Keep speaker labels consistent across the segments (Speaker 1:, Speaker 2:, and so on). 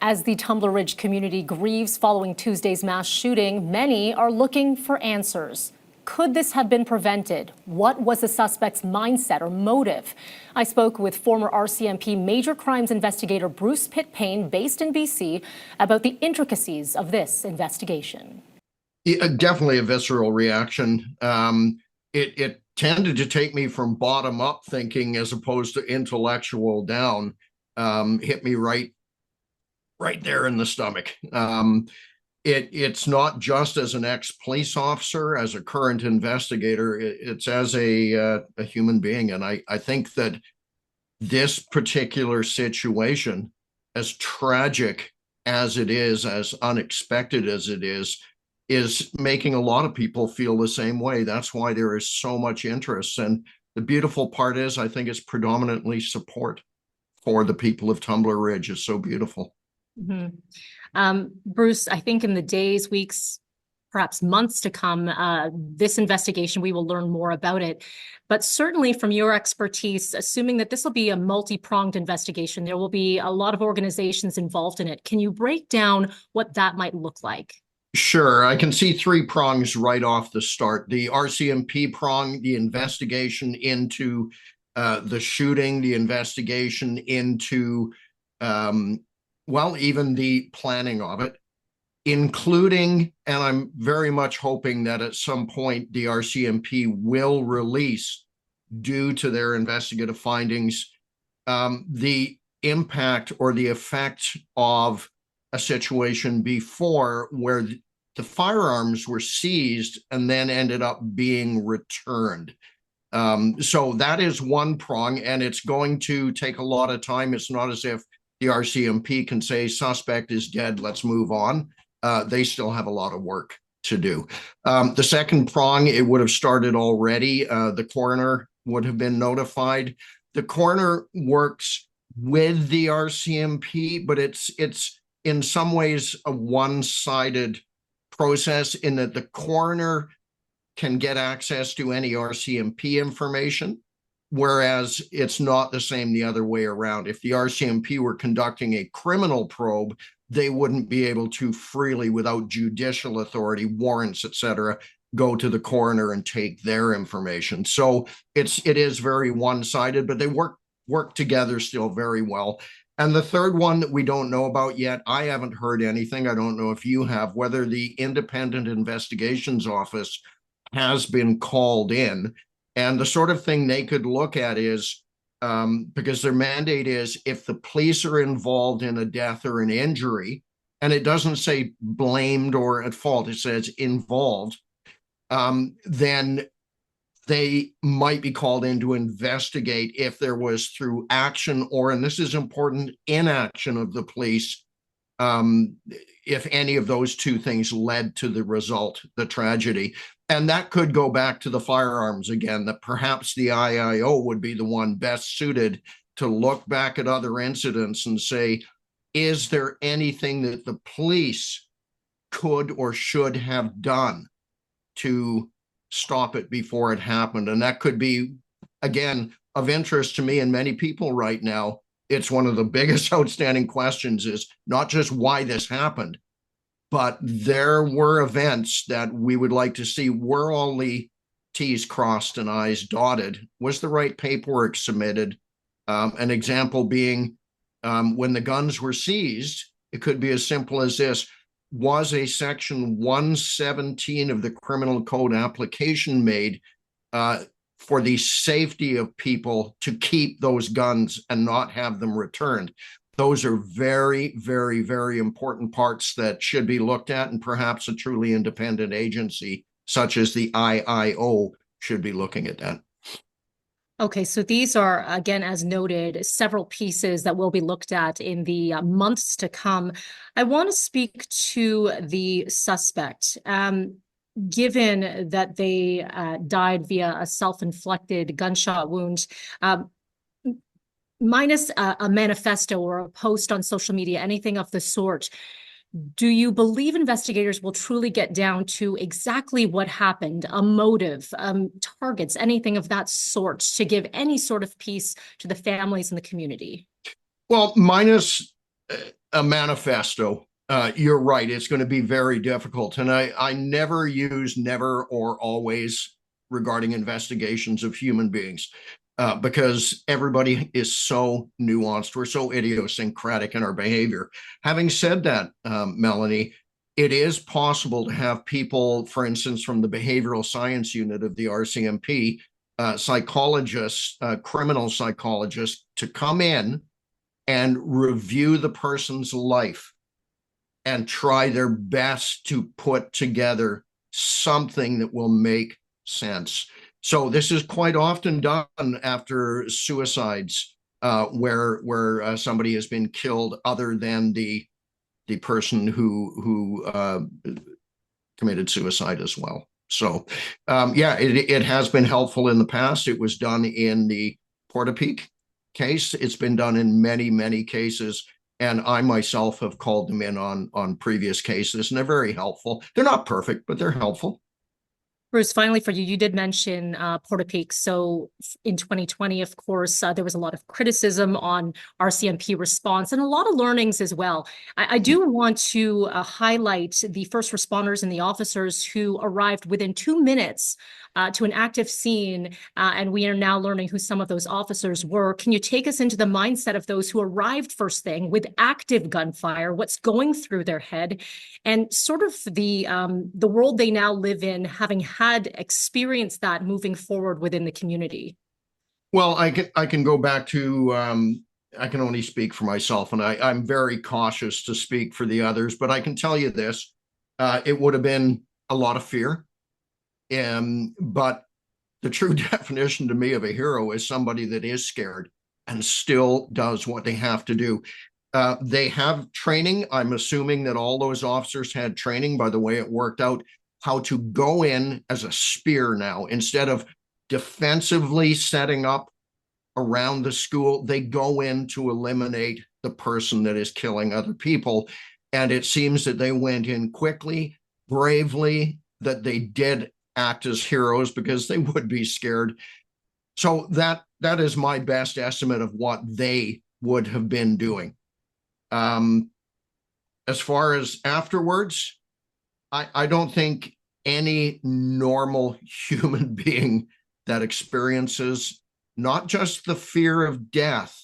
Speaker 1: As the Tumbler Ridge community grieves following Tuesday's mass shooting, many are looking for answers. Could this have been prevented? What was the suspect's mindset or motive? I spoke with former RCMP major crimes investigator Bruce Pitt-Payne, based in BC, about the intricacies of this investigation.
Speaker 2: Yeah, definitely a visceral reaction. It tended to take me from bottom up thinking as opposed to intellectual down. Hit me right there in the stomach. It's not just as an ex-police officer, as a current investigator, it's as a human being. And I think that this particular situation, as tragic as it is, as unexpected as it is making a lot of people feel the same way. That's why there is so much interest. And the beautiful part is, I think it's predominantly support for the people of Tumbler Ridge is so beautiful.
Speaker 1: Mm-hmm. Bruce, I think in the days, weeks, perhaps months to come, this investigation, we will learn more about it. But certainly from your expertise, assuming that this will be a multi-pronged investigation, there will be a lot of organizations involved in it. Can you break down what that might look like?
Speaker 2: Sure. I can see three prongs right off the start. The RCMP prong, the investigation into the shooting, the investigation into, even the planning of it, including, and I'm very much hoping that at some point the RCMP will release, due to their investigative findings, the impact or the effect of a situation before where the firearms were seized and then ended up being returned. So that is one prong, and it's going to take a lot of time. It's not as if the RCMP can say suspect is dead, let's move on. They still have a lot of work to do. The second prong, it would have started already. The coroner would have been notified. The coroner works with the RCMP, but it's in some ways a one-sided process in that the coroner can get access to any RCMP information, whereas it's not the same the other way around. If the RCMP were conducting a criminal probe, they wouldn't be able to freely, without judicial authority, warrants, etc., go to the coroner and take their information. So it is very one-sided, but they work together still very well. And the third one that we don't know about yet, I haven't heard anything. I don't know if you have, whether the Independent Investigations Office has been called in. And the sort of thing they could look at is, because their mandate is, if the police are involved in a death or an injury, and it doesn't say blamed or at fault, it says involved, then they might be called in to investigate if there was, through action or, and this is important, inaction of the police, if any of those two things led to the result, the tragedy. And that could go back to the firearms again, that perhaps the IIO would be the one best suited to look back at other incidents and say, is there anything that the police could or should have done to stop it before it happened? And that could be, again, of interest to me and many people right now. It's one of the biggest outstanding questions, is not just why this happened, but there were events that we would like to see. Were all the T's crossed and I's dotted? Was the right paperwork submitted? An example being, when the guns were seized, it could be as simple as this: was a section 117 of the criminal code application made for the safety of people to keep those guns and not have them returned? Those are very, very, very important parts that should be looked at, and perhaps a truly independent agency such as the IIO should be looking at that.
Speaker 1: Okay, so these are, again, as noted, several pieces that will be looked at in the months to come. I want to speak to the suspect. Given that they died via a self-inflicted gunshot wound, minus a manifesto or a post on social media, anything of the sort, do you believe investigators will truly get down to exactly what happened, a motive, targets, anything of that sort, to give any sort of peace to the families and the community?
Speaker 2: Well, minus A manifesto. You're right. It's going to be very difficult. And I never use never or always regarding investigations of human beings because everybody is so nuanced. We're so idiosyncratic in our behavior. Having said that, Melanie, it is possible to have people, for instance, from the behavioral science unit of the RCMP, psychologists, criminal psychologists, to come in and review the person's life and try their best to put together something that will make sense. So this is quite often done after suicides, where somebody has been killed other than the person who committed suicide as well. So yeah, it has been helpful in the past. It was done in the Portapeak case. It's been done in many cases. And I myself have called them in on previous cases, and they're very helpful. They're not perfect, but they're helpful.
Speaker 3: Bruce, finally for you, you did mention Portapeak. So in 2020, of course, there was a lot of criticism on RCMP response and a lot of learnings as well. I do want to highlight the first responders and the officers who arrived within 2 minutes to an active scene, and we are now learning who some of those officers were. Can you take us into the mindset of those who arrived first thing with active gunfire, what's going through their head, and sort of the world they now live in, having had experienced that moving forward within the community?
Speaker 2: Well, I can go back to I can only speak for myself, and I'm very cautious to speak for the others, but I can tell you this: it would have been a lot of fear. But the true definition to me of a hero is somebody that is scared and still does what they have to do. They have training. I'm assuming that all those officers had training by the way it worked out, how to go in as a spear now. Instead of defensively setting up around the school, they go in to eliminate the person that is killing other people. And it seems that they went in quickly, bravely, that they did act as heroes because they would be scared. So that is my best estimate of what they would have been doing. As far as afterwards, I don't think any normal human being that experiences not just the fear of death,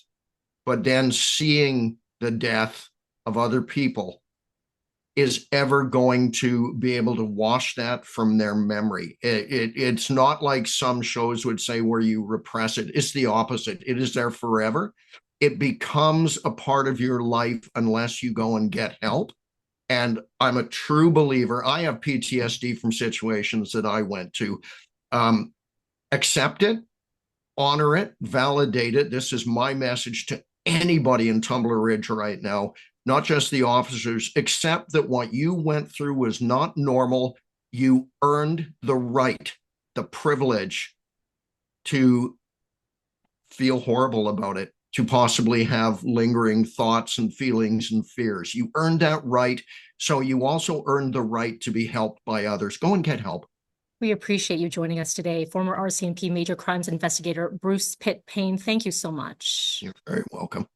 Speaker 2: but then seeing the death of other people is ever going to be able to wash that from their memory. It's not like some shows would say where you repress it. It's the opposite. It is there forever. It becomes a part of your life unless you go and get help. And I'm a true believer. I have PTSD from situations that I went to. Accept it, honor it, validate it. This is my message to anybody in Tumbler Ridge right now, not just the officers. Accept that what you went through was not normal. You earned the right, the privilege to feel horrible about it, to possibly have lingering thoughts and feelings and fears. You earned that right. So you also earned the right to be helped by others. Go and get help.
Speaker 3: We appreciate you joining us today. Former RCMP Major Crimes Investigator Bruce Pitt Payne, thank you so much.
Speaker 2: You're very welcome.